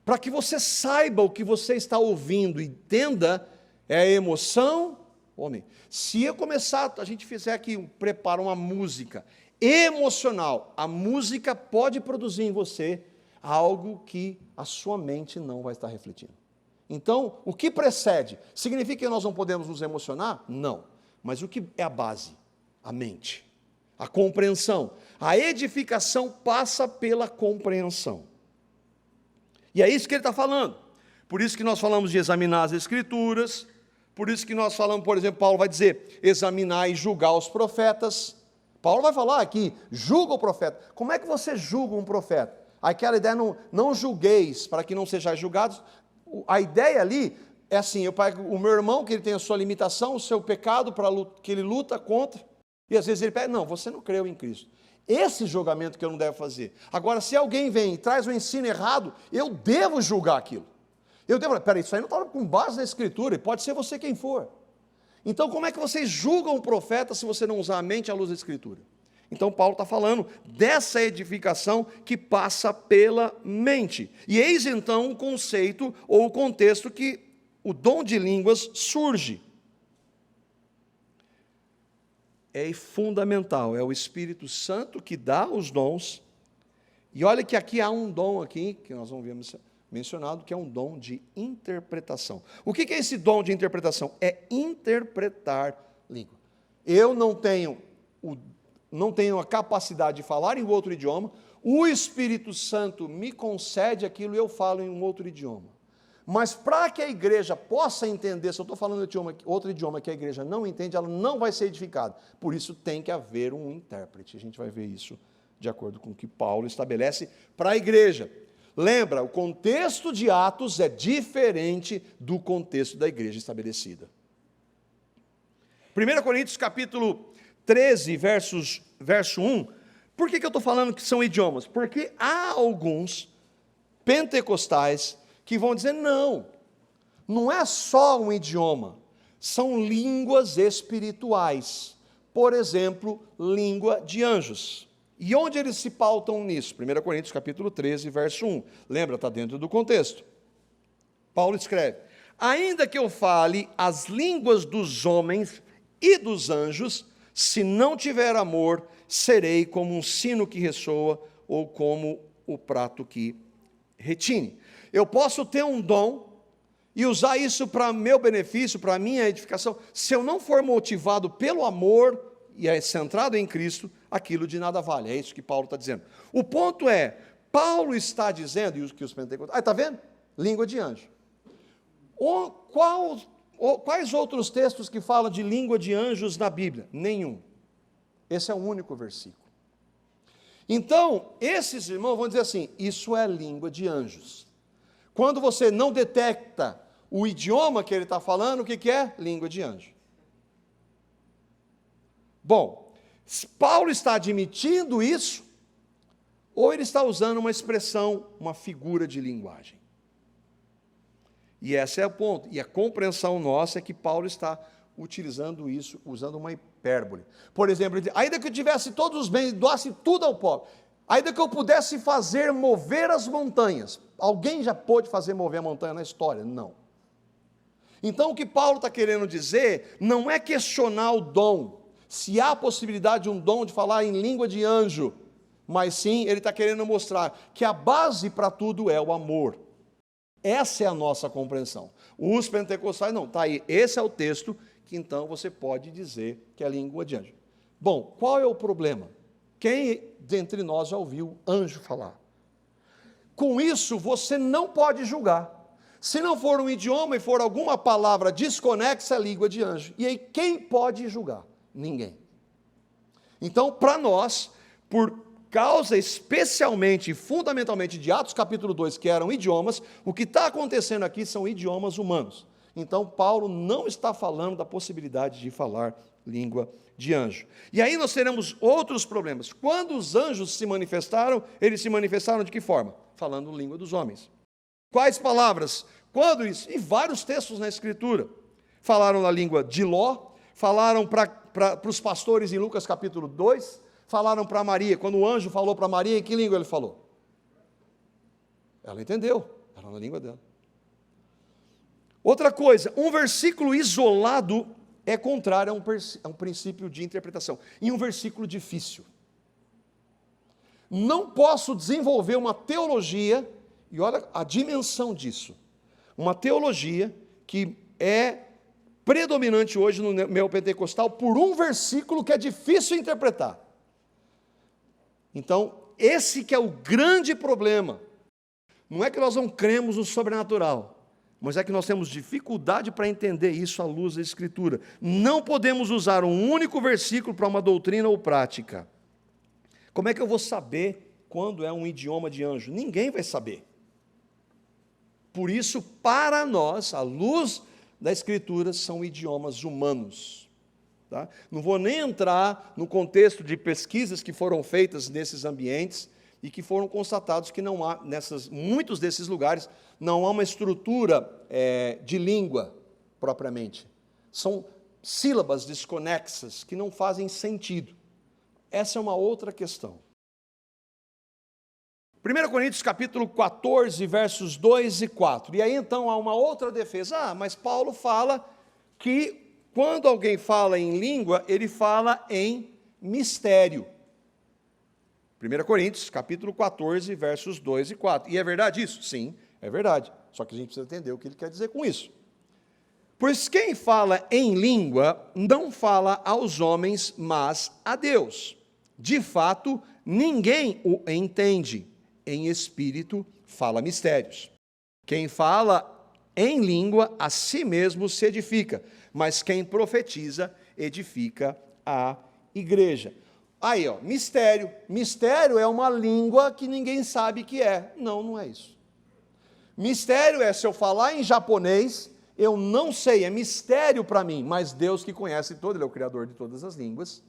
[SPEAKER 1] Para que você saiba o que você está ouvindo e entenda, é a emoção ou a mente. Se eu começar, a gente fizer aqui, prepara uma música emocional, a música pode produzir em você algo que a sua mente não vai estar refletindo. Então, o que precede? Significa que nós não podemos nos emocionar? Não. Mas o que é a base? A mente, a compreensão. A edificação passa pela compreensão. E é isso que ele está falando. Por isso que nós falamos de examinar as Escrituras, por isso que nós falamos, por exemplo, Paulo vai dizer, examinar e julgar os profetas. Paulo vai falar aqui, julga o profeta. Como é que você julga um profeta? Aquela ideia, não julgueis, para que não sejais julgados. A ideia ali é assim, eu pego o meu irmão, que ele tem a sua limitação, o seu pecado, que ele luta contra, e às vezes ele pega, não, você não creu em Cristo. Esse julgamento que eu não devo fazer. Agora, se alguém vem e traz um ensino errado, eu devo julgar aquilo. Eu devo, peraí, isso aí não está com base na Escritura, e pode ser você quem for. Então, como é que vocês julgam o profeta se você não usar a mente à luz da Escritura? Então, Paulo está falando dessa edificação que passa pela mente. E eis então o conceito ou o contexto que o dom de línguas surge. É fundamental, é o Espírito Santo que dá os dons. E olha que aqui há um dom aqui, que nós vamos ver mencionado, que é um dom de interpretação. O que é esse dom de interpretação? É interpretar língua. Eu não tenho a capacidade de falar em outro idioma, o Espírito Santo me concede aquilo e eu falo em um outro idioma. Mas para que a igreja possa entender, se eu estou falando outro idioma que a igreja não entende, ela não vai ser edificada. Por isso tem que haver um intérprete. A gente vai ver isso de acordo com o que Paulo estabelece para a igreja. Lembra, o contexto de Atos é diferente do contexto da igreja estabelecida. 1 Coríntios capítulo 13, verso 1. Por que eu estou falando que são idiomas? Porque há alguns pentecostais que vão dizer, não é só um idioma, são línguas espirituais. Por exemplo, língua de anjos. E onde eles se pautam nisso? 1 Coríntios capítulo 13, verso 1. Lembra, está dentro do contexto. Paulo escreve, ainda que eu fale as línguas dos homens e dos anjos, se não tiver amor, serei como um sino que ressoa ou como o prato que retine. Eu posso ter um dom e usar isso para meu benefício, para minha edificação. Se eu não for motivado pelo amor e é centrado em Cristo, aquilo de nada vale. É isso que Paulo está dizendo. O ponto é, Paulo está dizendo, e os que os pentecostais... está vendo? Língua de anjo. Quais outros textos que falam de língua de anjos na Bíblia? Nenhum. Esse é o único versículo. Então, esses irmãos vão dizer assim, isso é língua de anjos. Quando você não detecta o idioma que ele está falando, o que é? Língua de anjo. Bom, Paulo está admitindo isso, ou ele está usando uma expressão, uma figura de linguagem. E esse é o ponto. E a compreensão nossa é que Paulo está utilizando isso, usando uma hipérbole. Por exemplo, ele diz, ainda que eu tivesse todos os bens, doasse tudo ao pobre, ainda que eu pudesse fazer mover as montanhas. Alguém já pôde fazer mover a montanha na história? Não. Então o que Paulo está querendo dizer não é questionar o dom, se há possibilidade de um dom de falar em língua de anjo, mas sim ele está querendo mostrar que a base para tudo é o amor. Essa é a nossa compreensão. Os pentecostais não, está aí, esse é o texto que então você pode dizer que é a língua de anjo. Bom, qual é o problema? Quem dentre nós já ouviu anjo falar? Com isso você não pode julgar. Se não for um idioma e for alguma palavra desconexa, é língua de anjo. E aí quem pode julgar? Ninguém. Então, para nós, por causa especialmente e fundamentalmente de Atos capítulo 2, que eram idiomas, o que está acontecendo aqui são idiomas humanos. Então, Paulo não está falando da possibilidade de falar língua de anjo. E aí nós teremos outros problemas. Quando os anjos se manifestaram, eles se manifestaram de que forma? Falando língua dos homens. Quais palavras? Quando isso? E vários textos na Escritura. Falaram na língua de Ló, falaram para os pastores em Lucas capítulo 2, falaram para Maria. Quando o anjo falou para Maria, em que língua ele falou? Ela entendeu, era na língua dela. Outra coisa, um versículo isolado é contrário a um princípio de interpretação. E um versículo difícil. Não posso desenvolver uma teologia, e olha a dimensão disso, uma teologia que é predominante hoje no meio pentecostal por um versículo que é difícil interpretar. Então, esse que é o grande problema. Não é que nós não cremos no sobrenatural, mas é que nós temos dificuldade para entender isso à luz da Escritura. Não podemos usar um único versículo para uma doutrina ou prática. Como é que eu vou saber quando é um idioma de anjo? Ninguém vai saber. Por isso, para nós, à luz da Escritura, são idiomas humanos. Tá? Não vou nem entrar no contexto de pesquisas que foram feitas nesses ambientes e que foram constatados que não há, muitos desses lugares, não há uma estrutura de língua propriamente. São sílabas desconexas que não fazem sentido. Essa é uma outra questão. 1 Coríntios capítulo 14, versos 2 e 4. E aí então há uma outra defesa. Mas Paulo fala que quando alguém fala em língua, ele fala em mistério. 1 Coríntios capítulo 14, versos 2 e 4. E é verdade isso? Sim, é verdade. Só que a gente precisa entender o que ele quer dizer com isso. Pois quem fala em língua não fala aos homens, mas a Deus. De fato, ninguém o entende. Em espírito fala mistérios. Quem fala em língua a si mesmo se edifica, mas quem profetiza edifica a igreja. Aí, ó, mistério. Mistério é uma língua que ninguém sabe que é. Não, não é isso. Mistério é se eu falar em japonês, eu não sei, é mistério para mim, mas Deus que conhece todo, Ele é o Criador de todas as línguas,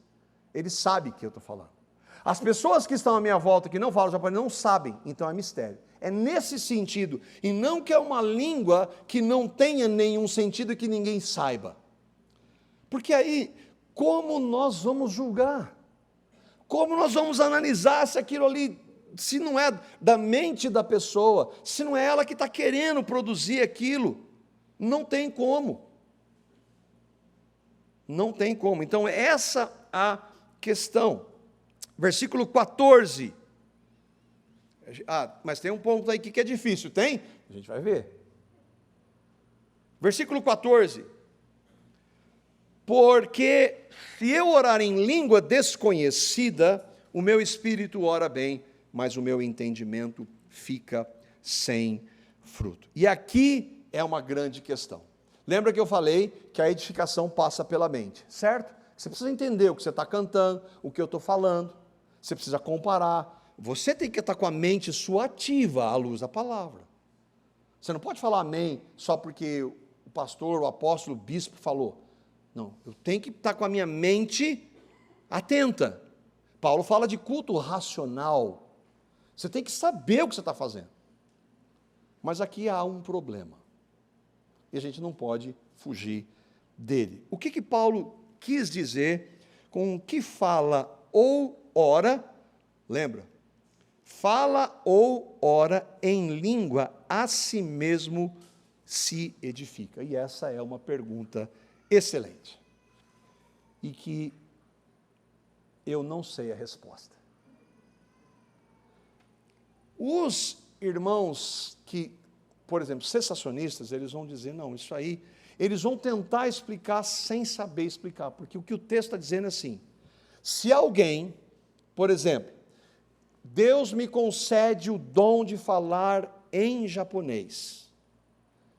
[SPEAKER 1] Ele sabe que eu estou falando. As pessoas que estão à minha volta, que não falam japonês, não sabem, então é mistério. É nesse sentido, e não que é uma língua que não tenha nenhum sentido e que ninguém saiba. Porque aí, como nós vamos julgar? Como nós vamos analisar se aquilo ali, se não é da mente da pessoa, se não é ela que está querendo produzir aquilo? Não tem como. Não tem como. Então, essa é a questão. Versículo 14. Mas tem um ponto aí que é difícil, tem? A gente vai ver. Versículo 14. Porque se eu orar em língua desconhecida, o meu espírito ora bem, mas o meu entendimento fica sem fruto. E aqui é uma grande questão. Lembra que eu falei que a edificação passa pela mente, certo? Você precisa entender o que você está cantando, o que eu estou falando, você precisa comparar. Você tem que estar com a mente sua ativa à luz da palavra. Você não pode falar amém só porque o pastor, o apóstolo, o bispo falou. Não, eu tenho que estar com a minha mente atenta. Paulo fala de culto racional. Você tem que saber o que você está fazendo. Mas aqui há um problema. E a gente não pode fugir dele. O que Paulo quis dizer com o que fala ou ora? Lembra? Fala ou ora em língua, a si mesmo se edifica. E essa é uma pergunta excelente. E que eu não sei a resposta. Os irmãos que, por exemplo, cessacionistas, eles vão dizer, não, isso aí, eles vão tentar explicar sem saber explicar, porque o que o texto está dizendo é assim, se alguém, por exemplo, Deus me concede o dom de falar em japonês,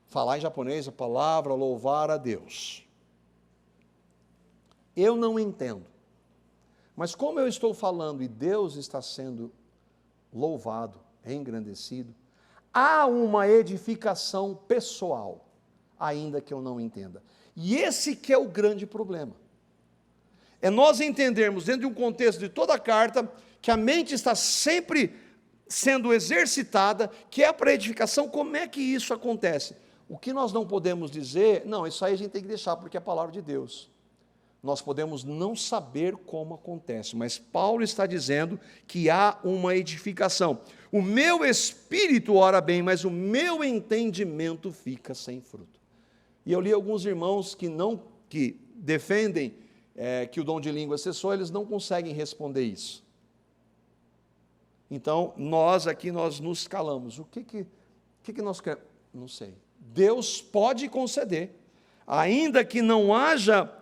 [SPEAKER 1] falar em japonês a palavra, louvar a Deus, eu não entendo, mas como eu estou falando e Deus está sendo louvado, engrandecido, há uma edificação pessoal, ainda que eu não entenda. E esse que é o grande problema. É nós entendermos, dentro de um contexto de toda a carta, que a mente está sempre sendo exercitada, que é para edificação. Como é que isso acontece? O que nós não podemos dizer, não, isso aí a gente tem que deixar, porque é a palavra de Deus. Nós podemos não saber como acontece, mas Paulo está dizendo que há uma edificação. O meu espírito ora bem, mas o meu entendimento fica sem fruto. E eu li alguns irmãos que defendem que o dom de língua cessou, eles não conseguem responder isso. Então, nós nos calamos. O que nós queremos? Não sei. Deus pode conceder, ainda que não haja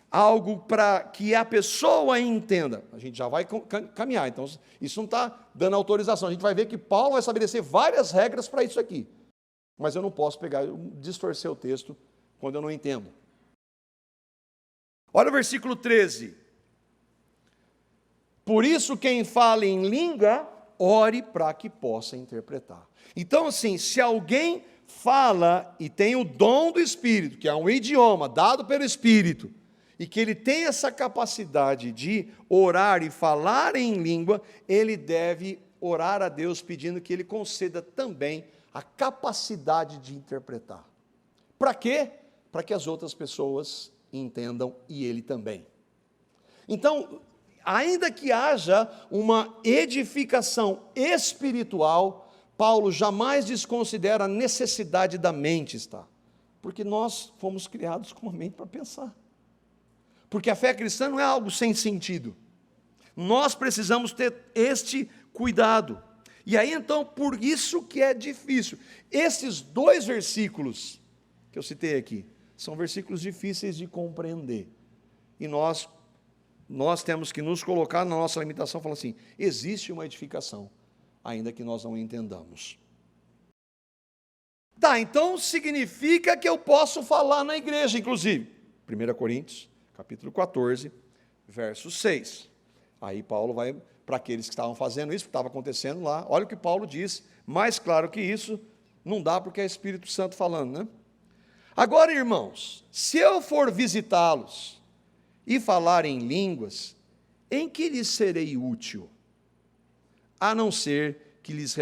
[SPEAKER 1] algo para que a pessoa entenda. A gente já vai caminhar, então isso não está dando autorização. A gente vai ver que Paulo vai estabelecer várias regras para isso aqui. Mas eu não posso distorcer o texto quando eu não entendo. Olha o versículo 13. Por isso quem fala em língua, ore para que possa interpretar. Então assim, se alguém fala e tem o dom do Espírito, que é um idioma dado pelo Espírito, e que ele tem essa capacidade de orar e falar em língua, ele deve orar a Deus pedindo que ele conceda também a capacidade de interpretar. Para quê? Para que as outras pessoas entendam e ele também. Então, ainda que haja uma edificação espiritual, Paulo jamais desconsidera a necessidade da mente estar. Porque nós fomos criados com uma mente para pensar. Porque a fé cristã não é algo sem sentido. Nós precisamos ter este cuidado. E aí então, por isso que é difícil. Esses dois versículos que eu citei aqui, são versículos difíceis de compreender. E nós temos que nos colocar na nossa limitação e falar assim, existe uma edificação, ainda que nós não entendamos. Tá, então significa que eu posso falar na igreja, inclusive. 1 Coríntios, capítulo 14, verso 6. Aí Paulo vai para aqueles que estavam fazendo isso, que estava acontecendo lá. Olha o que Paulo diz, mais claro que isso, não dá porque é Espírito Santo falando, né? Agora, irmãos, se eu for visitá-los e falar em línguas, em que lhes serei útil? A não ser que lhes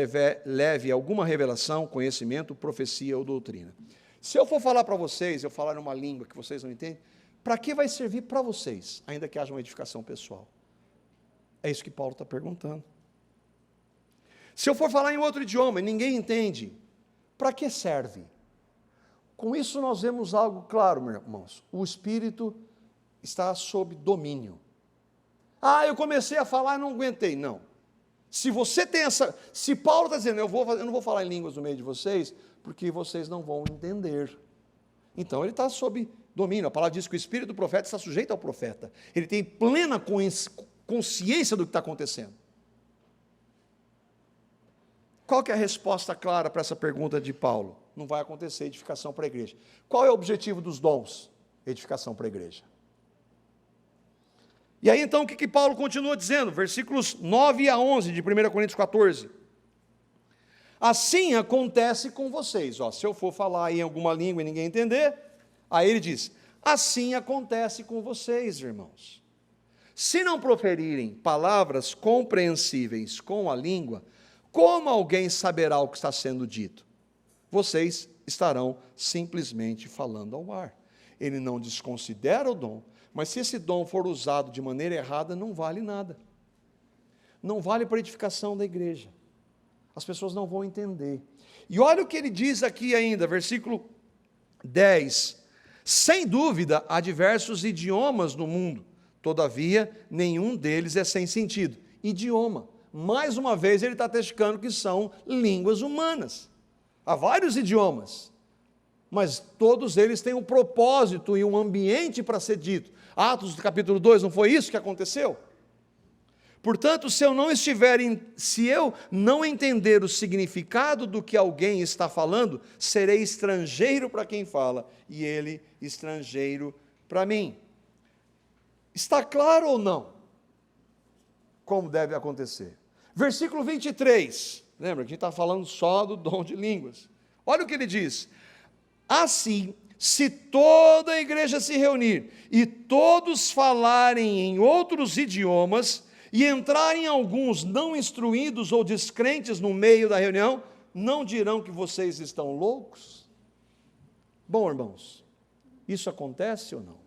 [SPEAKER 1] leve alguma revelação, conhecimento, profecia ou doutrina. Se eu for falar para vocês, eu falar uma língua que vocês não entendem, para que vai servir para vocês, ainda que haja uma edificação pessoal? É isso que Paulo está perguntando. Se eu for falar em outro idioma e ninguém entende, para que serve? Com isso nós vemos algo claro, meus irmãos. O Espírito está sob domínio. Ah, eu comecei a falar e não aguentei. Não. Se você tem se Paulo está dizendo, eu não vou falar em línguas no meio de vocês, porque vocês não vão entender. Então ele está sob domínio. A palavra diz que o espírito do profeta está sujeito ao profeta. Ele tem plena consciência do que está acontecendo. Qual que é a resposta clara para essa pergunta de Paulo? Não vai acontecer edificação para a igreja. Qual é o objetivo dos dons? Edificação para a igreja. E aí então o que Paulo continua dizendo? Versículos 9 a 11 de 1 Coríntios 14. Assim acontece com vocês. Se eu for falar em alguma língua e ninguém entender, aí ele diz, assim acontece com vocês, irmãos. Se não proferirem palavras compreensíveis com a língua, como alguém saberá o que está sendo dito? Vocês estarão simplesmente falando ao ar. Ele não desconsidera o dom, mas se esse dom for usado de maneira errada, não vale nada. Não vale para a edificação da igreja. As pessoas não vão entender. E olha o que ele diz aqui ainda, versículo 10. Sem dúvida, há diversos idiomas no mundo, todavia, nenhum deles é sem sentido. Idioma. Mais uma vez, ele está testificando que são línguas humanas. Há vários idiomas, mas todos eles têm um propósito e um ambiente para ser dito. Atos do capítulo 2, não foi isso que aconteceu? Portanto, se eu não entender o significado do que alguém está falando, serei estrangeiro para quem fala, e ele estrangeiro para mim. Está claro ou não? Como deve acontecer? Versículo 23, lembra que a gente está falando só do dom de línguas. Olha o que ele diz. Assim, se toda a igreja se reunir e todos falarem em outros idiomas, e entrarem alguns não instruídos ou descrentes no meio da reunião, não dirão que vocês estão loucos? Bom, irmãos, isso acontece ou não?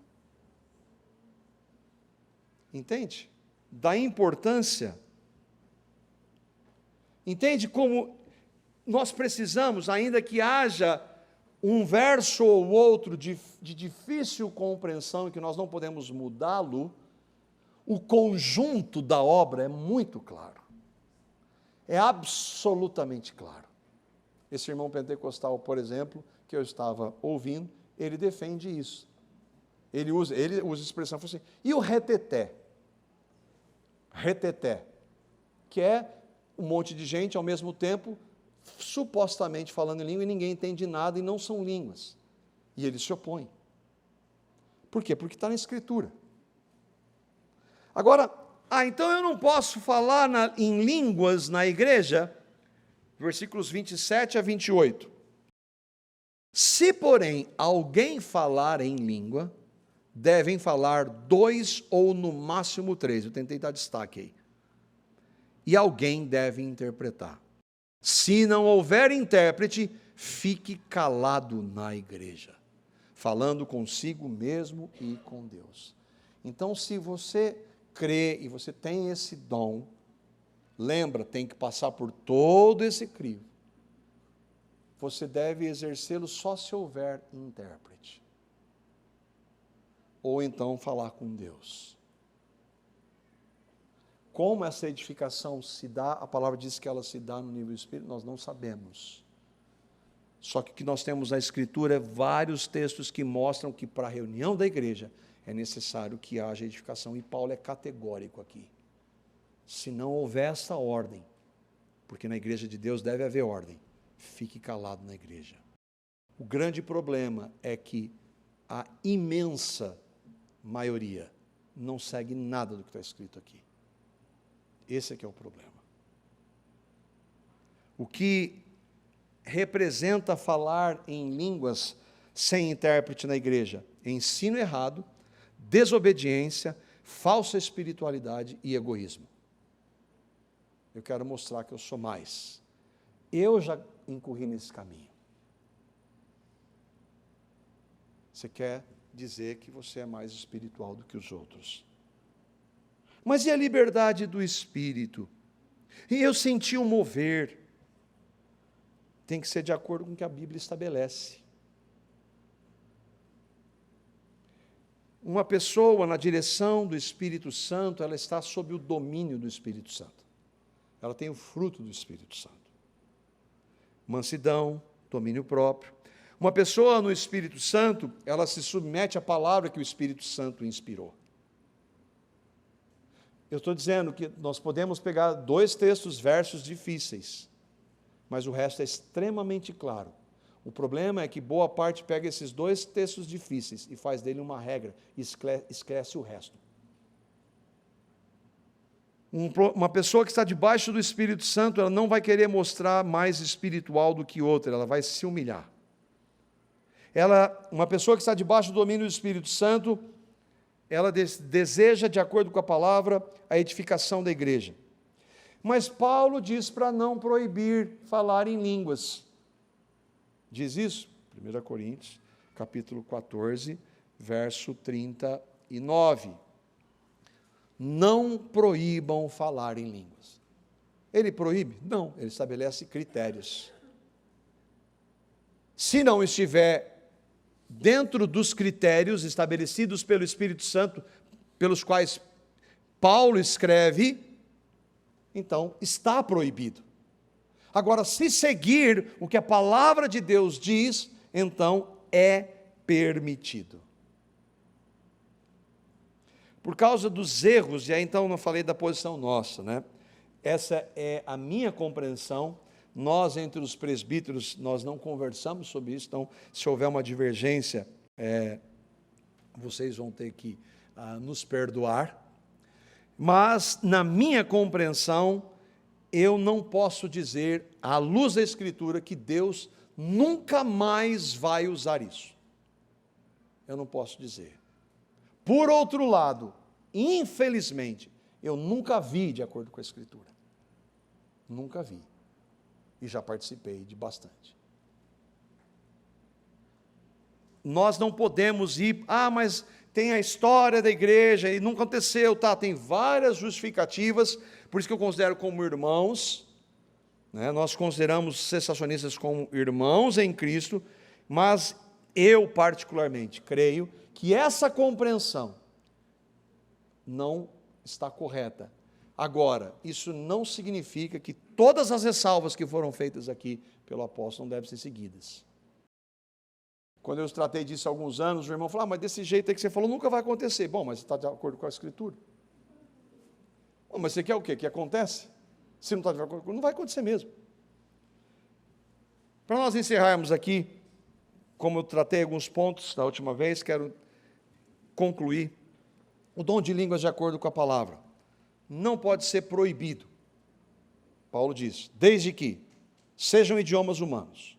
[SPEAKER 1] Entende? Da importância. Entende como nós precisamos, ainda que haja um verso ou outro de difícil compreensão, que nós não podemos mudá-lo, o conjunto da obra é muito claro. É absolutamente claro. Esse irmão pentecostal, por exemplo, que eu estava ouvindo, ele defende isso. Ele usa a expressão assim, e o reteté? Reteté, que é um monte de gente ao mesmo tempo, supostamente falando em língua, e ninguém entende nada, e não são línguas. E ele se opõe. Por quê? Porque está na Escritura. Agora, então eu não posso falar em línguas na igreja? Versículos 27 a 28. Se, porém, alguém falar em língua, devem falar 2 ou no máximo 3. Eu tentei dar destaque aí. E alguém deve interpretar. Se não houver intérprete, fique calado na igreja, falando consigo mesmo e com Deus. Então, se você crê e você tem esse dom, lembra, tem que passar por todo esse crivo. Você deve exercê-lo só se houver intérprete. Ou então falar com Deus. Como essa edificação se dá, a palavra diz que ela se dá no nível espírito, nós não sabemos. Só que o que nós temos na Escritura é vários textos que mostram que para a reunião da igreja é necessário que haja edificação, e Paulo é categórico aqui. Se não houver essa ordem, porque na igreja de Deus deve haver ordem, fique calado na igreja. O grande problema é que a imensa maioria não segue nada do que está escrito aqui. Esse é que é o problema. O que representa falar em línguas sem intérprete na igreja? Ensino errado, desobediência, falsa espiritualidade e egoísmo. Eu quero mostrar que eu sou mais. Eu já incorri nesse caminho. Você quer dizer que você é mais espiritual do que os outros. Mas e a liberdade do espírito? E eu senti um mover. Tem que ser de acordo com o que a Bíblia estabelece. Uma pessoa na direção do Espírito Santo, ela está sob o domínio do Espírito Santo. Ela tem o fruto do Espírito Santo. Mansidão, domínio próprio. Uma pessoa no Espírito Santo, ela se submete à palavra que o Espírito Santo inspirou. Eu estou dizendo que nós podemos pegar 2 textos, versos difíceis, mas o resto é extremamente claro. O problema é que boa parte pega esses 2 textos difíceis e faz dele uma regra e esquece o resto. Uma pessoa que está debaixo do Espírito Santo, ela não vai querer mostrar mais espiritual do que outra, ela vai se humilhar. Uma pessoa que está debaixo do domínio do Espírito Santo, ela deseja, de acordo com a palavra, a edificação da igreja. Mas Paulo diz para não proibir falar em línguas. Diz isso? 1 Coríntios, capítulo 14, verso 39. Não proíbam falar em línguas. Ele proíbe? Não, ele estabelece critérios. Se não estiver dentro dos critérios estabelecidos pelo Espírito Santo, pelos quais Paulo escreve, então está proibido. Agora, se seguir o que a palavra de Deus diz, então é permitido. Por causa dos erros, e aí então eu falei da posição nossa, né? Essa é a minha compreensão. Nós, entre os presbíteros, nós não conversamos sobre isso, então, se houver uma divergência, vocês vão ter que nos perdoar. Mas, na minha compreensão, eu não posso dizer, à luz da Escritura, que Deus nunca mais vai usar isso. Eu não posso dizer. Por outro lado, infelizmente, eu nunca vi de acordo com a Escritura. Nunca vi. E já participei de bastante. Nós não podemos ir, mas tem a história da igreja e não aconteceu, tem várias justificativas, por isso que eu considero como irmãos, né? Nós consideramos cessacionistas como irmãos em Cristo, mas eu particularmente creio que essa compreensão não está correta. Agora, isso não significa que todas as ressalvas que foram feitas aqui pelo apóstolo não devem ser seguidas. Quando eu tratei disso há alguns anos, o irmão falou, mas desse jeito aí que você falou, nunca vai acontecer. Bom, mas está de acordo com a Escritura. Bom, mas você quer o quê? Que acontece? Se não está de acordo, não vai acontecer mesmo. Para nós encerrarmos aqui, como eu tratei alguns pontos da última vez, quero concluir. O dom de línguas de acordo com a palavra não pode ser proibido. Paulo diz, desde que sejam idiomas humanos,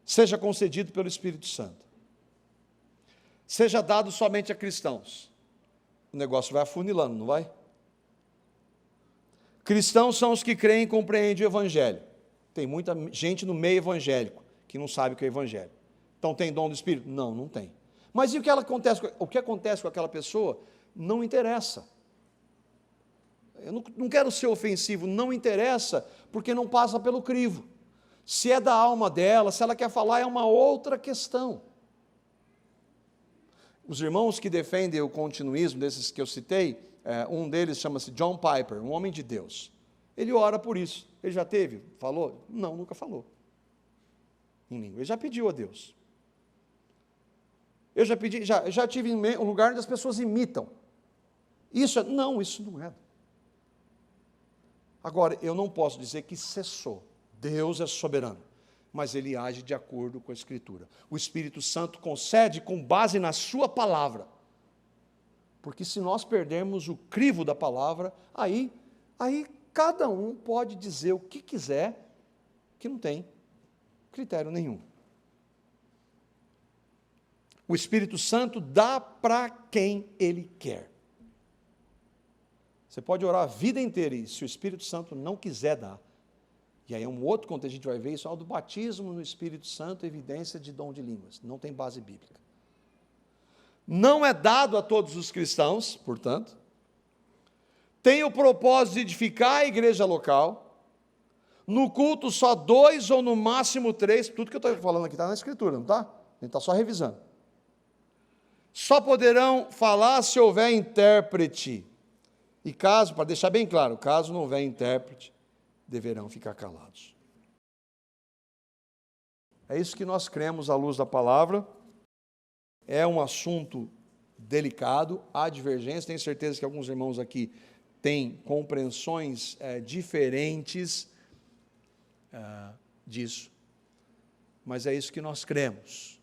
[SPEAKER 1] seja concedido pelo Espírito Santo, seja dado somente a cristãos. O negócio vai afunilando, não vai? Cristãos são os que creem e compreendem o Evangelho. Tem muita gente no meio evangélico que não sabe o que é Evangelho. Então tem dom do Espírito? Não, não tem. Mas e o que acontece com aquela pessoa? Não interessa. Eu não quero ser ofensivo, não interessa, porque não passa pelo crivo. Se é da alma dela, se ela quer falar, é uma outra questão. Os irmãos que defendem o continuismo, desses que eu citei, um deles chama-se John Piper, um homem de Deus. Ele ora por isso. Ele já teve? Falou? Não, nunca falou. Em língua. Ele já pediu a Deus. Eu já tive em um lugar onde as pessoas imitam. Isso não é. Agora, eu não posso dizer que cessou. Deus é soberano, mas Ele age de acordo com a Escritura. O Espírito Santo concede com base na sua palavra. Porque se nós perdermos o crivo da palavra, aí cada um pode dizer o que quiser, que não tem critério nenhum. O Espírito Santo dá para quem Ele quer. Você pode orar a vida inteira e se o Espírito Santo não quiser dar, e aí é um outro contexto, a gente vai ver isso, do batismo no Espírito Santo, evidência de dom de línguas, não tem base bíblica. Não é dado a todos os cristãos, portanto, tem o propósito de edificar a igreja local, no culto só 2 ou no máximo 3, tudo que eu estou falando aqui está na Escritura, não está? A gente está só revisando. Só poderão falar se houver intérprete. E caso, para deixar bem claro, caso não houver intérprete, deverão ficar calados. É isso que nós cremos à luz da palavra. É um assunto delicado, há divergência, tenho certeza que alguns irmãos aqui têm compreensões diferentes disso, mas é isso que nós cremos.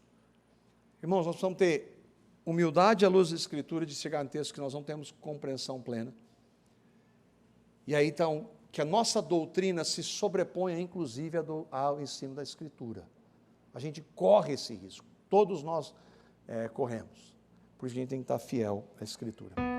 [SPEAKER 1] Irmãos, nós precisamos ter humildade à luz da Escritura de chegar em textos que nós não temos compreensão plena. E aí, então, que a nossa doutrina se sobreponha, inclusive, ao ensino da Escritura. A gente corre esse risco, todos nós corremos. Por isso a gente tem que estar fiel à Escritura.